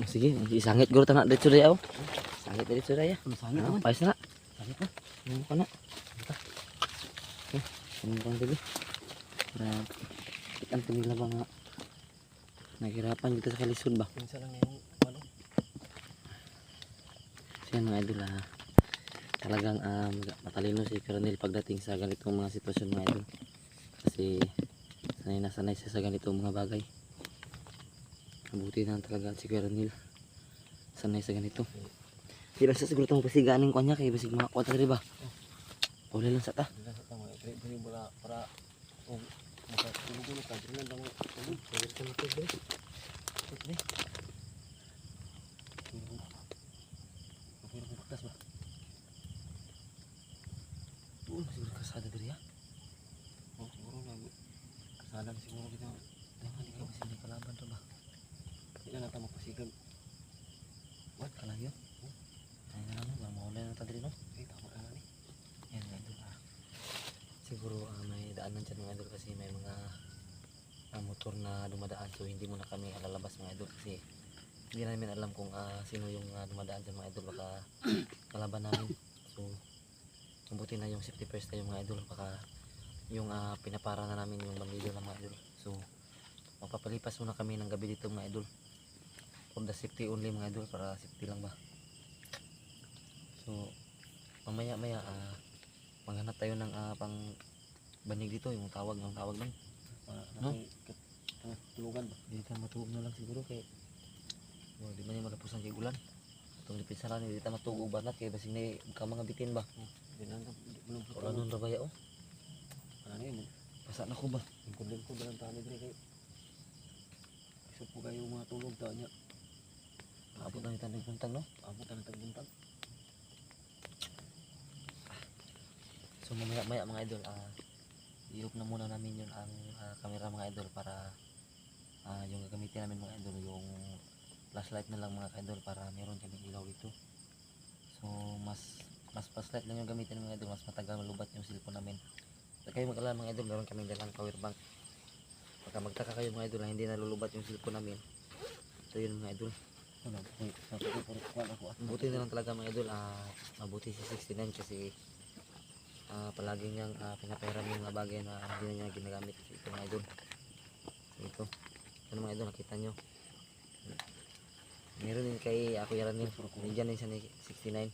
Sige, isangit guro tanak dito daya oh. Sangit dito daya. Sangit Ah, naman. pais na. Sangit na. Ano ka na? Ano kang gabi? Para ikan nila ba nga naghirapan dito sa kalisod ba? Pinsa lang yung ano. Siya mga idol talagang matalino si Colonel pagdating sa ganitong mga sitwasyon mga idol. Kasi sanay na sanay siya sa ganitong mga bagay. Mabuti na talaga si Colonel. Sanay sa ganito. Hindi lang siya siguro itong pasigaanin ko niya kaya basig mga kuwata rin ba? Uli lang sa ta. Hindi sa tama. Dili para makatulog ka. Dili lang tulog. Dili ka matulog. Okay. Okay, baktas ba? Siguro kasada diri Oh, siguro lang. Kasada siguro kita. Dapat di ka basig may kalaban to ba? Hindi na natin magpasigag. What? Kalayo? Ay na lang ba? Maulay na tadiri no? Eh, tama na ni. Yan mga idol siguro may daanan dyan mga idol kasi may mga motor na dumadaan so hindi muna kami alalabas mga idol kasi hindi namin alam kung sino yung dumadaan dyan mga idol baka kalaban namin so mabuti na yung safety first tayo mga idol baka yung pinapara na namin yung bandido na mga idol so magpapalipas muna kami ng gabi dito mga idol for the safety only mga idol para safety lang ba so mamaya maya maghanap tayo ng pang banig dito yung tawag lang no? Tulugan ba? Hindi tayo matulog na lang siguro kay di man yung malapusan kay ulan itong lipinsaran hindi tayo matulog banat kay basing na ka mga bitin ba wala nun rabaya oh ano yun? basa na ko ba Lingkod ko dalang tali diri kay iso po kayo mga tulog ta niya. abot na yung tanong puntang no Abot na tagbuntag. so mamaya maya mga idol i-off na muna namin yun ang camera mga idol para yung gagamitin namin mga idol yung flashlight na lang mga idol para meron kaming ilaw dito so mas flashlight lang yung gamitin mga idol mas matagal malubat yung cellphone namin so kayo mag-alala mga idol meron kaming dalang power bank pagka magtaka kayo mga idol na hindi nalulubat yung cellphone namin ito yun mga idol mabuti na lang talaga mga idol mabuti si 69 kasi palagi niyang pinaperam yung mga bagay na hindi na niya ginagamit ito mga idol so ito mga idol nakita nyo meron din kay Kuya Ranil nandiyan din siya ni 69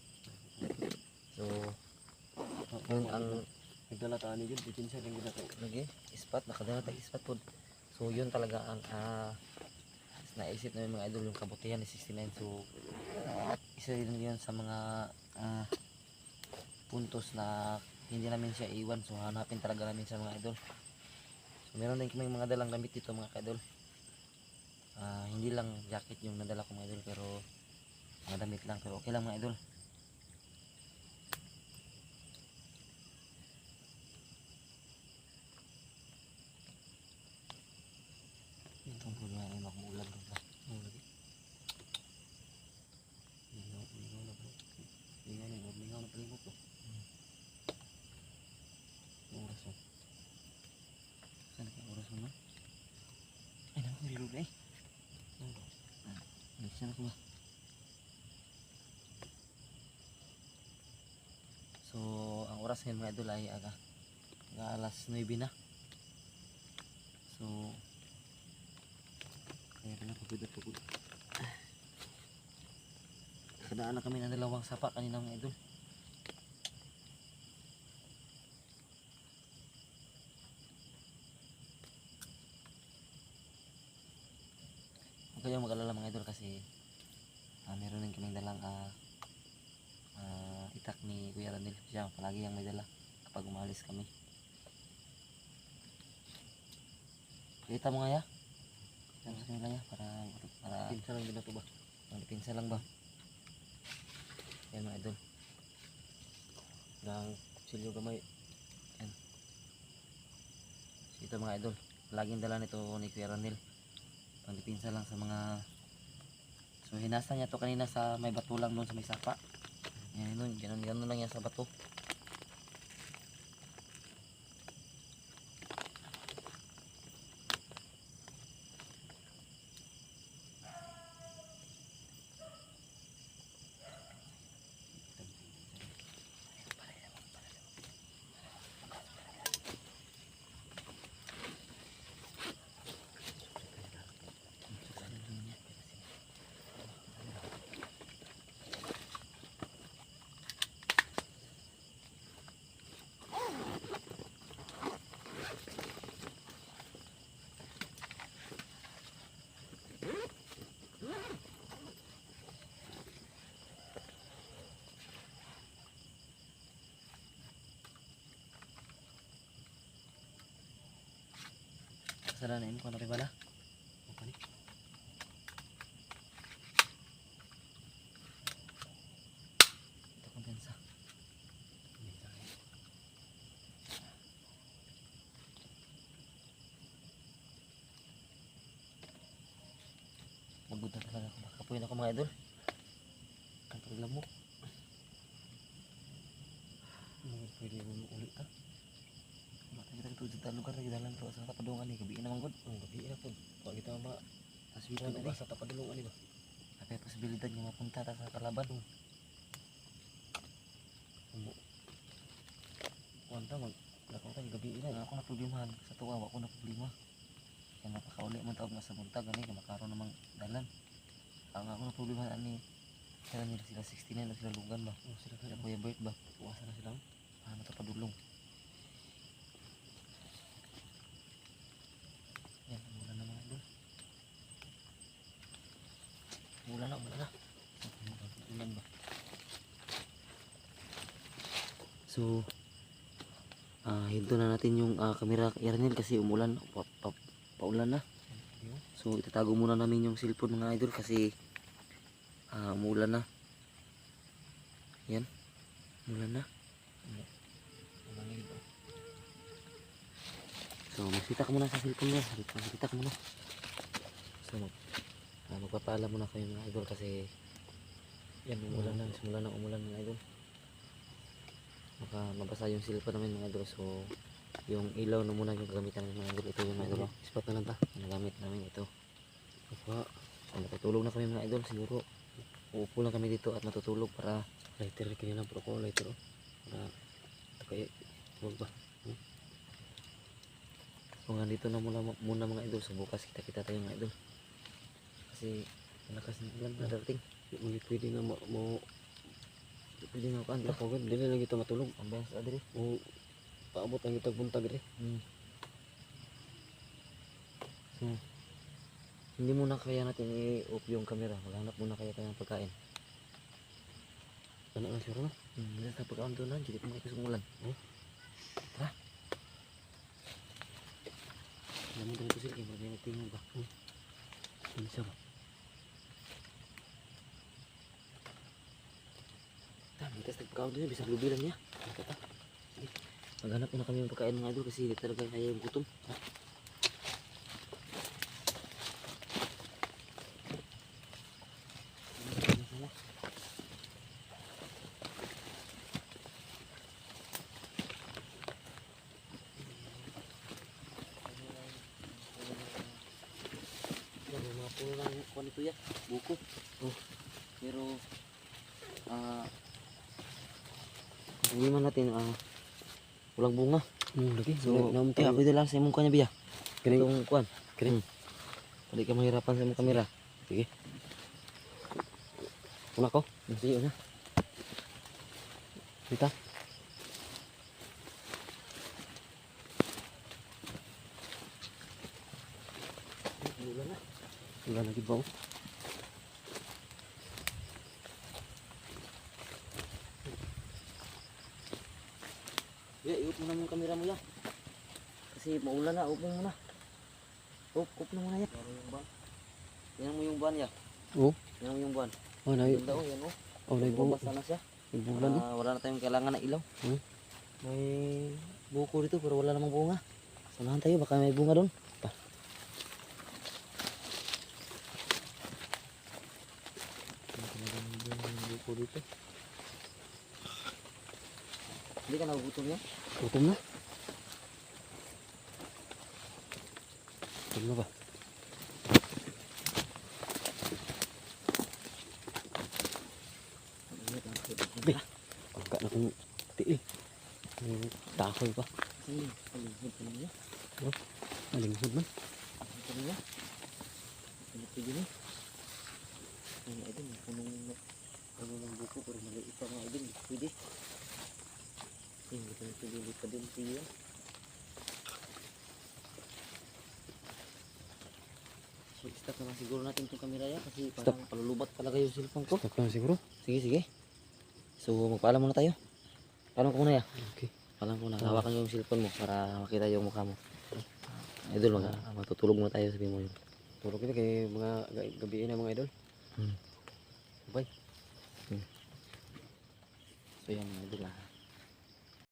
so yung ang nagdala ta ani jud bitin sa ring ginato lagi ispat nakadala tayo ispat po so yun talaga ang naisip na yung mga idol yung kabutihan ni 69 so isa din yun sa mga puntos na hindi namin siya iwan so hanapin talaga namin sa mga idol so meron din kaming mga dalang damit dito mga idol hindi lang jacket yung nadala ko mga idol pero mga damit lang pero okay lang mga idol itong puno na ay makumulan doon ba lingaw na palimot ko oras mo saan ka oras mo ay naman ko reload eh saan ako ba so ang oras ngayon mga idol ay alas 9 na so kaya na pagod nakadaan na kami ng dalawang sapa kanina mga idol huwag kayong mag-alala mga idol kasi meron din kaming dalang itak ni Kuya Ranil siya palagi yung may dala kapag umalis kami kita mo nga ya sa kanila ya para pinsa lang ginato ba pinsa lang ba yan mga idol nang silyo gamay yan so, ito mga idol laging dala nito ni Kuya Ranil pangdipinsa lang sa mga so hinasa niya to kanina sa may bato lang doon sa may sapa yan yun ganun lang yan sa bato Kasalanan ko na rin bala. Apa ni? Ito kumpensa. Ini tayo. Lambot na talaga ako. Makapuin ako mga idol. Ang paglamok. Mga pwede mo ulit ta. Mata kita ketujuh ta lugar lagi dalam terus sa tapadungan ni gabi naman gud. Ang gabi na po. Pag kita ma Aswito Ano na ba di. sa tapadulong ani ba? Tapi posibilidad nga mapunta ta sa kalaban. Umo. Wanta mag lakon tayo gabi na. Ako na problemahan sa tuwa wa ko na problema. Kaya makakauli man taog nga sa buntag ani kay makaron namang dalan. Ang ako na problemahan ani kaya nila sila 69 na sila lugan ba. Oh, sila Kaya kaya Kuya Bert ba. puwasa na sila. Ano ta padulong. Yan, umulan na mga idol. Umulan na, umulan na. Ulan ba? So, hinto na natin yung camera kay Arnel kasi umulan, paulan na. Yo. So, itatago muna namin yung cellphone mga idol kasi umulan na. Yan, umulan na. Ulan ba? So, magsita ka muna sa cellphone niya. Magsita ka muna. So, magpapaalam muna kayo mga idol kasi yan, umulan na. Simula ng umulan mga idol. Baka mabasa yung cellphone namin mga idol. So, yung ilaw na muna yung gagamitan namin mga idol. Ito yung mga idol. Spot na lang ta. Nagamit namin ito. Apa? So, matutulog na kami mga idol. Siguro, uupo lang kami dito at matutulog para Lighter kanya lang pero ko lighter oh. Para kaya wag ba? kung nandito na muna mga idol. So, bukas kita tayo mga idol. Kasi, malakas ng ulan na darating. Di mo pwede nga mo Pwede nga kaan. pagod dili lang kita matulog. Ambiance adri. O paabot ang itag buntag ri. So, hindi muna kaya natin i-off yung camera. Maghanap muna kaya tayo ng pagkain. Ana na siguro. Hindi sa pagkain doon lang. Jadi pumakai kesumulan. Tara. Alam mo dito sila. Kaya marami nagtingin ba? Ano siya ba? Tama, kita pagkain doon. Bisa lubilan niya. Kata. Sige. Maghanap muna kami ng pagkain mga idol. Kasi hindi talaga kaya yung gutom. Puno lang kuan ito ya, buko. Pero hindi man natin walang bunga. Lagi. So, naum ako ito lang sa imong kanya biya. Kini Itong kuan. kini. Hindi ka mahirapan sa imong kamera. Sige. Una ko. Sige una. Kita. Ulan na. Wala lagi ba? Ya, iup mo na yung kamera mo ya. Kasi maulan na, upo mo na. Up na muna ya. Yan mo yung buwan ya. Oh. Yan mo yung buwan. Oh, na. Ganda oh, yan oh. Oh, na ibu. Basta na siya. Bulan oh. Wala na tayong kailangan ng ilaw. Hmm? May buko dito pero wala namang bunga. Samahan tayo, baka may bunga doon. May buko dito. Hindi ka nagugutom yan? Gutom na. Gutom na ba? Pagka na kong tiil. May takoy pa. Sige, palingkod ka niya. Malinghod man. Palingkod ka niya. Palingkod din eh. Ay, na idol, punong ng buko pero maliit pa mga idol. Pwede. Hindi ka nagpilili pa din siya. So, stop na lang siguro natin itong kamera ya kasi parang palulubat talaga yung cellphone ko. Stop na siguro. Sige, sige. So, magpaalam muna tayo. Paalam ko muna ya. Okay. Paalam ko na. Hawakan mo yung cellphone mo para makita yung mukha mo. Idol, matutulog muna tayo, sabi mo yun. Tulog kita kay mga gabi na mga idol. Hmm. Bye. So yan mga idol